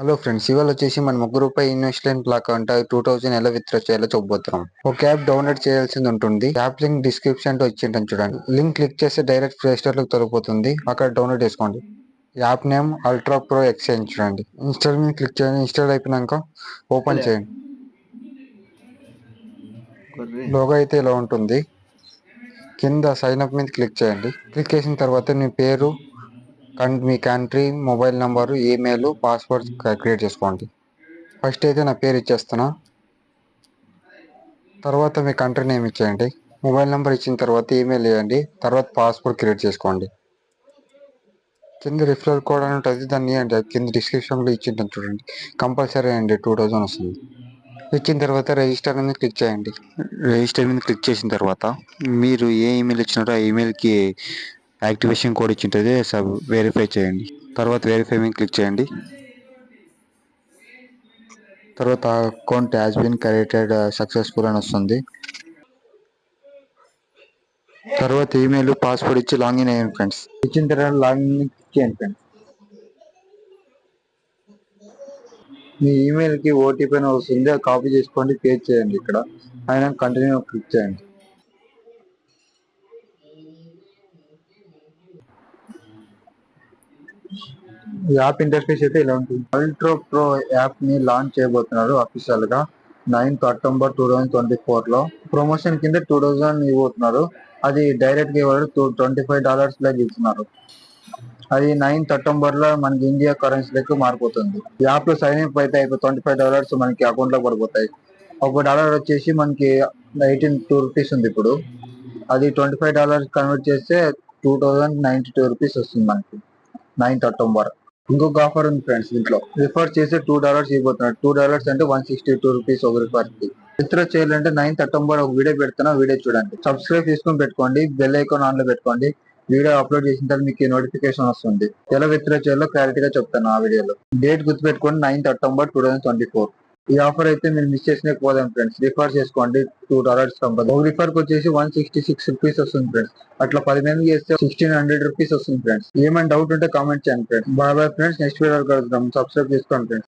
Hello friends, ఇవాళ వచ్చేసి మన రూపాయి ఇన్వెస్ట్మెంట్ అకౌంట్ 2000 ఎలా విత్డ్రా చేయాలో చూడబోతున్నాం. ఒక యాప్ డౌన్లోడ్ చేయాల్సింది ఉంటుంది. యాప్ లింక్ డిస్క్రిప్షన్ లో ఇచ్చింటాను చూడండి. లింక్ క్లిక్ చేస్తే డైరెక్ట్ ప్లే స్టోర్ లోకి తొలగిపోతుంది. అక్కడ డౌన్లోడ్ చేసుకోండి. App name ultra pro exchange చూడండి. ఇన్స్టాల్ మీద క్లిక్ చేయండి. ఇన్స్టాల్ అయిపోయినాక ఓపెన్ చేయండి. లోగో అయితే ఇలా ఉంటుంది. కింద సైన్ అప్ మీద క్లిక్ చేయండి. క్లిక్ చేసిన తర్వాత మీ పేరు, మీ country, mobile number, email, password create చేసుకోండి. ఫస్ట్ అయితే నా పేరు ఇచ్చేస్తున్నా. తర్వాత మీ కంట్రీ నేమ్ ఇచ్చేయండి. మొబైల్ నెంబర్ ఇచ్చిన తర్వాత ఈమెయిల్ ఇవ్వండి. తర్వాత పాస్వర్డ్ క్రియేట్ చేసుకోండి. కింద రిఫరల్ కోడ్ అని ఉంటుంది, దాన్ని ఇవ్వండి. కింద డిస్క్రిప్షన్లో ఇచ్చింటాను చూడండి. కంపల్సరీ అండి 2000 వస్తుంది. ఇచ్చిన తర్వాత రిజిస్టర్ మీద క్లిక్ చేయండి. రిజిస్టర్ మీద క్లిక్ చేసిన తర్వాత మీరు ఏ ఈమెయిల్ ఇచ్చినారో ఆ ఈమెయిల్కి యాక్టివేషన్ కోడ్ ఇచ్చింటుంది, వెరిఫై చేయండి. తర్వాత వెరిఫై మీద క్లిక్ చేయండి. తర్వాత account has been created successful అని వస్తుంది. తర్వాత ఈమెయిల్, పాస్వర్డ్ ఇచ్చి లాగిన్ అయ్యండి ఫ్రెండ్స్. ఇచ్చిన తర్వాత లాగిన్ క్లిక్ చేయండి ఫ్రెండ్స్. మీ ఈమెయిల్కి ఓటీపీ అని వస్తుంది, అది కాపీ చేసుకోండి, పేస్ట్ చేయండి. ఇక్కడ ఆయన కంటిన్యూ క్లిక్ చేయండి. యాప్ ఇంటర్ఫేస్ అయితే ఇలా ఉంటుంది. అల్ట్రా ప్రో యాప్ ని లాంచ్ చేయబోతున్నారు అఫీషియల్ గా 9th October 2024 లో. ప్రమోషన్ కింద 2000 ఇవ్వబోతున్నారు. అది డైరెక్ట్ గా ఇవ్వరు, $25 లాగా ఇస్తున్నారు. అది 9th October లో మనకి ఇండియా కరెన్సీ లెక్క మారిపోతుంది. యాప్ లో సైన్ అప్ అయితే $25 మనకి అకౌంట్ లో పడిపోతాయి. $1 వచ్చేసి మనకి 82 రూపీస్ ఉంది ఇప్పుడు. అది $25 కన్వర్ట్ చేస్తే 2092 రూపీస్ వస్తుంది మనకి 9th October. ఇంకొక ఆఫర్ ఉంది ఫ్రెండ్స్, దీంట్లో రిఫర్ చేసి $2 ఇవ్వబోతున్నారు. $2 అంటే 162 రూపీస్ ఒక రిఫర్ కి. విత్డ్రా చేయాలంటే 9th October ఒక వీడియో పెడుతున్నా, వీడియో చూడండి. సబ్స్క్రైబ్ చేసుకొని పెట్టుకోండి, బెల్ ఐకాన్ ఆన్ లో పెట్టుకోండి. వీడియో అప్లోడ్ చేసిన తర్వాత మీకు నోటిఫికేషన్ వస్తుంది. ఎలా విత్డ్రా చేయాలో క్లారిటీగా చెప్తాను ఆ వీడియోలో. డేట్ గుర్తుపెట్టుకోండి, 9th October 2024. ఈ ఆఫర్ అయితే మీరు మిస్ చేసినా పోదాం ఫ్రెండ్స్. రిఫర్ చేసుకోండి, $2 కంపల్సరీ. ఒక రిఫర్ కి వచ్చేసి 166 రూపీస్ వస్తుంది ఫ్రెండ్స్. అట్లా 10 మంది చేస్తే 1600 రూపీస్ వస్తుంది ఫ్రెండ్స్. ఏమైనా డౌట్ ఉంటే కామెంట్ చేయండి friends. Bye bye friends, next video కలుద్దాం. సబ్స్క్రైబ్ చేసుకోండి ఫ్రెండ్స్.